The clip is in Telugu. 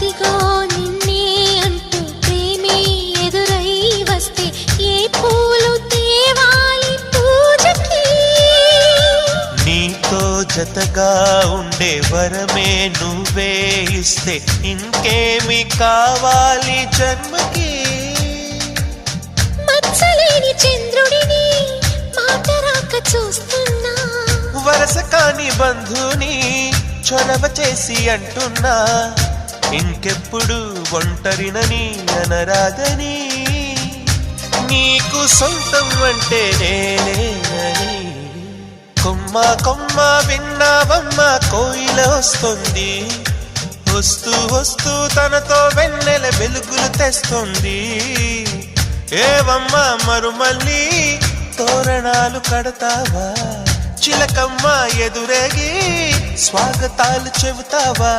అదిగో నిన్నే అంటూ ప్రేమే ఎదురై వస్తే ఏ పూలు తేవాలి పూజకి? నీతో జతగా ఉండే వరమే నువ్వే ఇస్తే ఇంకేమి కావాలి జన్మకి? మచ్చలేని చంద్రుడిని మాట రాక చూస్తున్నా, వరస కాని బంధుని చొరవ చేసి అంటున్నా, ఇంకెప్పుడు ఒంటరినని అనరాదని, నీకు సొంతం అంటే నేనేనని. కొమ్మ కొమ్మ విన్నావమ్మ కోయిల వస్తుంది, వస్తూ వస్తూ తనతో వెన్నెల వెలుగులు తెస్తుంది. ఏవమ్మ మరుమల్లి తోరణాలు కడతావా, చిలకమ్మ ఎదురేగి స్వాగతాలు చెబుతావా?